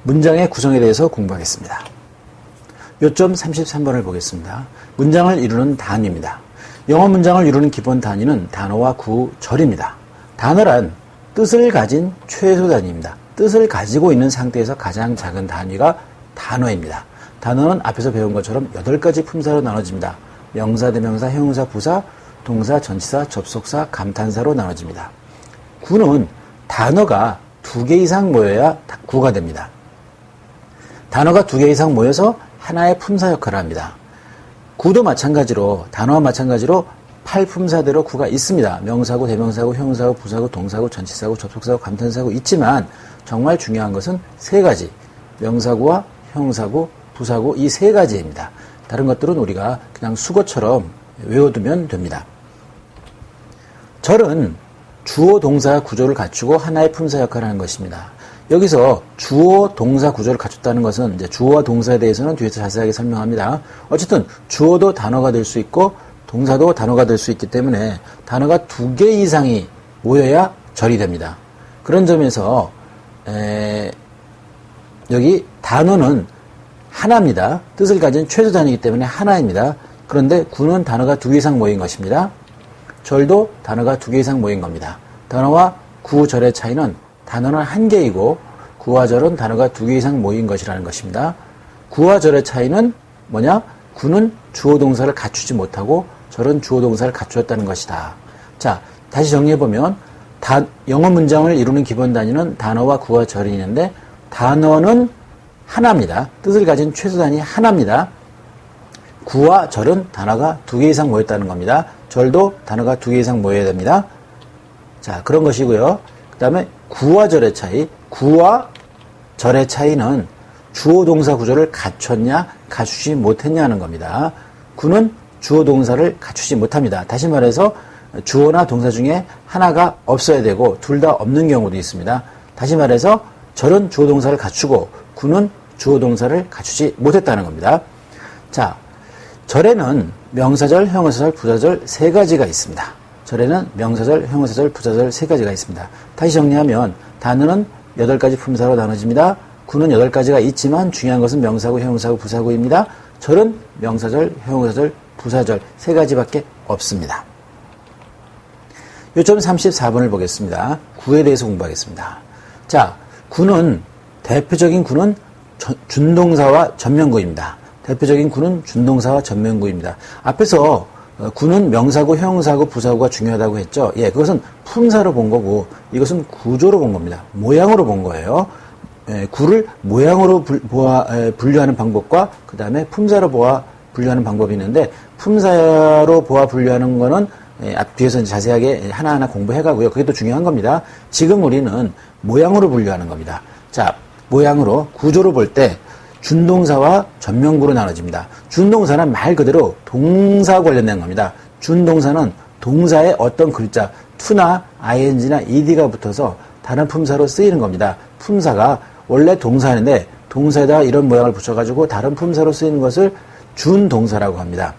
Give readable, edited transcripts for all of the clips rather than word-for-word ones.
문장의 구성에 대해서 공부하겠습니다. 요점 33번을 보겠습니다. 문장을 이루는 단위입니다. 영어 문장을 이루는 기본 단위는 단어와 구절입니다. 단어란 뜻을 가진 최소 단위입니다. 뜻을 가지고 있는 상태에서 가장 작은 단위가 단어입니다. 단어는 앞에서 배운 것처럼 8가지 품사로 나눠집니다. 명사, 대명사, 형용사, 부사, 동사, 전치사, 접속사, 감탄사로 나눠집니다. 구는 단어가 2개 이상 모여야 구가 됩니다. 단어가 2개 이상 모여서 하나의 품사 역할을 합니다. 구도 마찬가지로, 단어와 마찬가지로 8품사대로 구가 있습니다. 명사구, 대명사구, 형용사구, 부사구, 동사구, 전치사구, 접속사구, 감탄사구 있지만 정말 중요한 것은 3가지. 명사구와 형용사구, 부사구 이 3가지입니다. 다른 것들은 우리가 그냥 수거처럼 외워두면 됩니다. 절은 주어, 동사 구조를 갖추고 하나의 품사 역할을 하는 것입니다. 여기서 주어, 동사 구조를 갖췄다는 것은 이제 주어와 동사에 대해서는 뒤에서 자세하게 설명합니다. 어쨌든 주어도 단어가 될 수 있고 동사도 단어가 될 수 있기 때문에 단어가 2개 이상이 모여야 절이 됩니다. 그런 점에서 여기 단어는 하나입니다. 뜻을 가진 최소 단위이기 때문에 하나입니다. 그런데 구는 단어가 2개 이상 모인 것입니다. 절도 단어가 2개 이상 모인 겁니다. 단어와 구, 절의 차이는 단어는 1개이고 구와 절은 단어가 2개 이상 모인 것이라는 것입니다. 구와 절의 차이는 뭐냐? 구는 주어 동사를 갖추지 못하고 절은 주어 동사를 갖추었다는 것이다. 자, 다시 정리해보면 영어 문장을 이루는 기본 단위는 단어와 구와 절이 있는데 단어는 하나입니다. 뜻을 가진 최소 단위 하나입니다. 구와 절은 단어가 2개 이상 모였다는 겁니다. 절도 단어가 2개 이상 모여야 됩니다. 자, 그런 것이고요. 그 다음에 구와 절의 차이, 구와 절의 차이는 주어 동사 구조를 갖췄냐, 갖추지 못했냐는 겁니다. 구는 주어 동사를 갖추지 못합니다. 다시 말해서 주어나 동사 중에 하나가 없어야 되고 둘 다 없는 경우도 있습니다. 다시 말해서 절은 주어 동사를 갖추고 구는 주어 동사를 갖추지 못했다는 겁니다. 자, 절에는 명사절, 형용사절, 부사절 3가지가 있습니다. 절에는 명사절, 형용사절, 부사절 3가지가 있습니다. 다시 정리하면 단어는 8가지 품사로 나눠집니다. 구는 8가지가 있지만 중요한 것은 명사구, 형용사구, 부사구입니다. 절은 명사절, 형용사절, 부사절 3가지밖에 없습니다. 요점 34번을 보겠습니다. 구에 대해서 공부하겠습니다. 자, 구는 대표적인 구는 준동사와 전면구입니다. 대표적인 구는 준동사와 전면구입니다. 앞에서 구는 명사구, 형용사구, 부사구가 중요하다고 했죠. 예, 그것은 품사로 본 거고 이것은 구조로 본 겁니다. 모양으로 본 거예요. 예, 구를 모양으로 분류하는 방법과 그 다음에 품사로 분류하는 방법이 있는데 품사로 분류하는 거는 앞 뒤에서 자세하게 하나하나 공부해 가고요. 그게 또 중요한 겁니다. 지금 우리는 모양으로 분류하는 겁니다. 자, 모양으로 구조로 볼 때 준동사와 전면구로 나눠집니다. 준동사는 말 그대로 동사 관련된 겁니다. 준동사는 동사의 어떤 글자, to나 ing나 ed가 붙어서 다른 품사로 쓰이는 겁니다. 품사가 원래 동사인데 동사에다 이런 모양을 붙여가지고 다른 품사로 쓰이는 것을 준동사라고 합니다.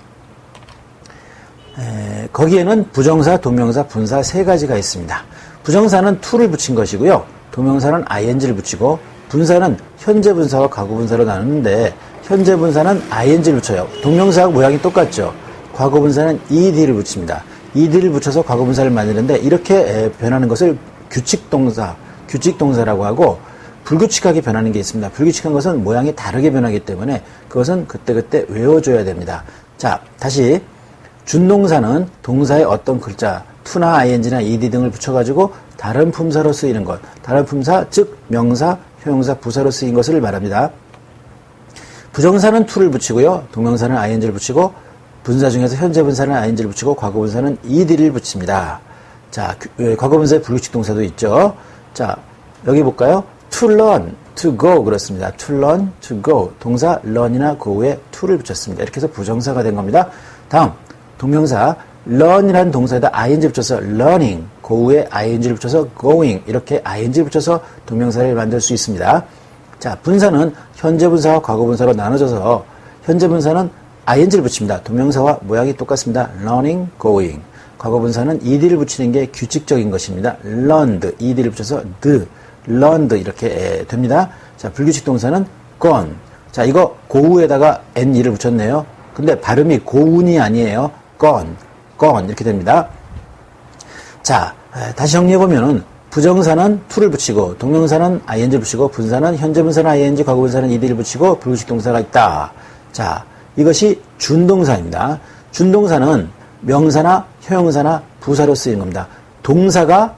거기에는 부정사, 동명사, 분사 3가지가 있습니다. 부정사는 to를 붙인 것이고요. 동명사는 ing를 붙이고 분사는 현재 분사와 과거 분사로 나누는데 현재 분사는 ing를 붙여요. 동명사하고 모양이 똑같죠. 과거 분사는 ed를 붙입니다. ed를 붙여서 과거 분사를 만드는데 이렇게 변하는 것을 규칙동사라고 하고 불규칙하게 변하는 게 있습니다. 불규칙한 것은 모양이 다르게 변하기 때문에 그것은 그때그때 외워줘야 됩니다. 자, 다시 준동사는 동사의 어떤 글자 to나 ing나 ed 등을 붙여가지고 다른 품사로 쓰이는 것, 다른 품사 즉 명사, 형용사, 부사로 쓰인 것을 말합니다. 부정사는 to를 붙이고요. 동명사는 ing를 붙이고 분사 중에서 현재 분사는 ing를 붙이고 과거 분사는 ed를 붙입니다. 자, 과거 분사의 불규칙 동사도 있죠. 자, 여기 볼까요? to learn, to go 그렇습니다. to learn, to go 동사 learn이나 go에 to를 붙였습니다. 이렇게 해서 부정사가 된 겁니다. 다음 동명사 learn이라는 동사에다 ing 붙여서 learning, go에 ing를 붙여서 going 이렇게 ing를 붙여서 동명사를 만들 수 있습니다. 자, 분사는 현재 분사와 과거 분사로 나눠져서 현재 분사는 ing를 붙입니다. 동명사와 모양이 똑같습니다. learning, going. 과거 분사는 ed를 붙이는 게 규칙적인 것입니다. learned, ed를 붙여서 the, learned 이렇게 됩니다. 자, 불규칙 동사는 gone. 자, 이거 고우에다가 NE를 붙였네요. 근데 발음이 고운이 아니에요. gone 이렇게 됩니다. 자, 다시 정리해보면은 부정사는 to를 붙이고 동명사는 ing를 붙이고 분사는 현재분사는 ing, 과거분사는 ed를 붙이고 불규칙 동사가 있다. 자, 이것이 준동사입니다. 준동사는 명사나 형용사나 부사로 쓰이는 겁니다. 동사가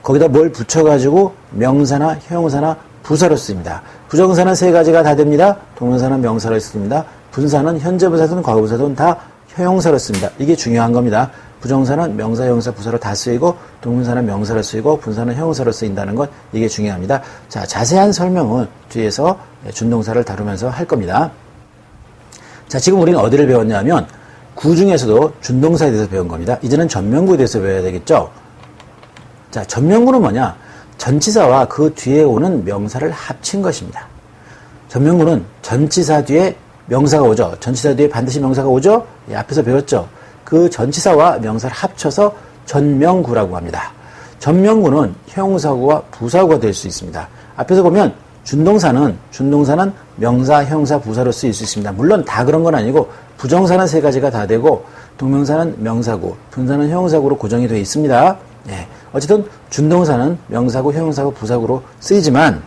거기다 뭘 붙여가지고 명사나 형용사나 부사로 쓰입니다. 부정사는 세 가지가 다 됩니다. 동명사는 명사로 씁니다. 분사는 현재분사든 과거분사든 다 형용사로 씁니다. 이게 중요한 겁니다. 부정사는 명사, 형용사, 부사로 다 쓰이고 동명사는 명사로 쓰이고 분사는 형용사로 쓰인다는 것, 이게 중요합니다. 자, 자세한 설명은 뒤에서 준동사를 다루면서 할 겁니다. 자, 지금 우리는 어디를 배웠냐면 구 중에서도 준동사에 대해서 배운 겁니다. 이제는 전면구에 대해서 배워야 되겠죠. 자, 전면구는 뭐냐? 전치사와 그 뒤에 오는 명사를 합친 것입니다. 전면구는 전치사 뒤에 명사가 오죠. 전치사 뒤에 반드시 명사가 오죠. 예, 앞에서 배웠죠. 그 전치사와 명사를 합쳐서 전면구라고 합니다. 전면구는 형용사구와 부사구가 될 수 있습니다. 앞에서 보면 준동사는 명사, 형용사, 부사로 쓰일 수 있습니다. 물론 다 그런 건 아니고 부정사는 세 가지가 다 되고 동명사는 명사구, 분사는 형용사구로 고정이 되어 있습니다. 예, 어쨌든 준동사는 명사구, 형용사구, 부사구로 쓰이지만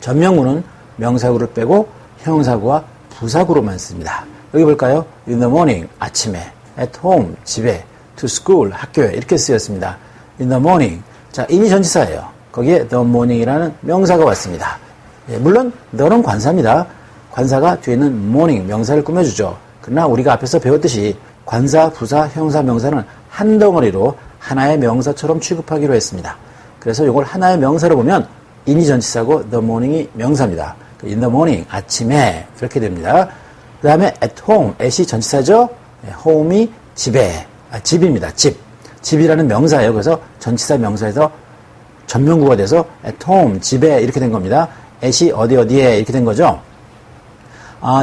전면구는 명사구를 빼고 형용사구와 부사구로만 씁니다. 여기 볼까요? In the morning, 아침에, at home, 집에, to school, 학교에 이렇게 쓰였습니다. In the morning, 자, 이미 전치사예요. 거기에 the morning이라는 명사가 왔습니다. 예, 물론 the는 관사입니다. 관사가 뒤에 있는 morning, 명사를 꾸며주죠. 그러나 우리가 앞에서 배웠듯이 관사, 부사, 형사, 명사는 한 덩어리로 하나의 명사처럼 취급하기로 했습니다. 그래서 이걸 하나의 명사로 보면 in이 전치사고 the morning이 명사입니다. in the morning, 아침에 이렇게 됩니다. 그 다음에 at home, at이 전치사죠. home이 집에, 집입니다. 집이라는 명사예요. 그래서 전치사 명사에서 전면구가 돼서 at home, 집에 이렇게 된 겁니다. at이 어디에 이렇게 된 거죠.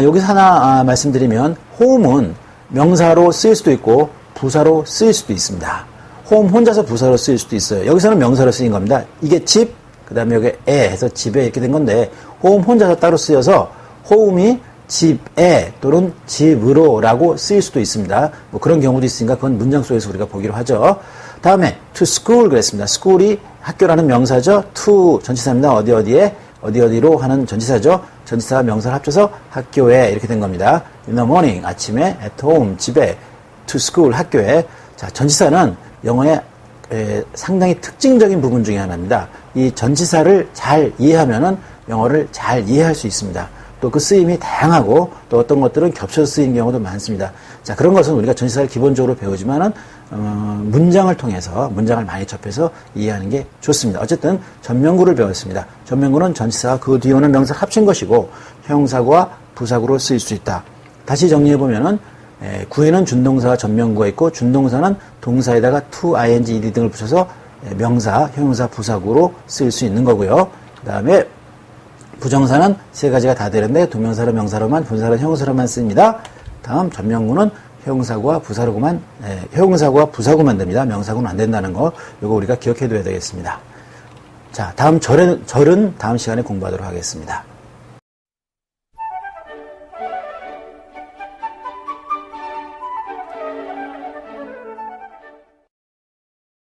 여기서 하나 말씀드리면 home은 명사로 쓰일 수도 있고 부사로 쓰일 수도 있습니다. home 혼자서 부사로 쓰일 수도 있어요. 여기서는 명사로 쓰인 겁니다. 이게 집, 그 다음에 여기 에 해서 집에 이렇게 된 건데 home 혼자서 따로 쓰여서 home이 집에 또는 집으로 라고 쓰일 수도 있습니다. 뭐 그런 경우도 있으니까 그건 문장 속에서 우리가 보기로 하죠. 다음에 to school 그랬습니다. school이 학교라는 명사죠. to 전치사입니다. 어디로 하는 전치사죠. 전치사와 명사를 합쳐서 학교에 이렇게 된 겁니다. in the morning 아침에, at home 집에, to school 학교에. 자, 전치사는 영어의 상당히 특징적인 부분 중에 하나입니다. 이 전치사를 잘 이해하면은 영어를 잘 이해할 수 있습니다. 또 그 쓰임이 다양하고 또 어떤 것들은 겹쳐서 쓰인 경우도 많습니다. 자, 그런 것은 우리가 전치사를 기본적으로 배우지만은 문장을 통해서 문장을 많이 접해서 이해하는 게 좋습니다. 어쨌든 전면구를 배웠습니다. 전면구는 전치사와 그 뒤에 오는 명사를 합친 것이고 형용사구와 부사구로 쓰일 수 있다. 다시 정리해 보면은 구에는 준동사와 전면구가 있고 준동사는 동사에다가 to, ing, ed 등을 붙여서 명사, 형용사, 부사구로 쓰일 수 있는 거고요. 그 다음에 부정사는 세 가지가 다 되는데 동명사로 명사로만, 분사로 형용사로만 씁니다. 다음 전면구는 형용사구와 부사구만 됩니다. 명사구는 안 된다는 거, 이거 우리가 기억해 둬야 되겠습니다. 자, 다음 절은 다음 시간에 공부하도록 하겠습니다.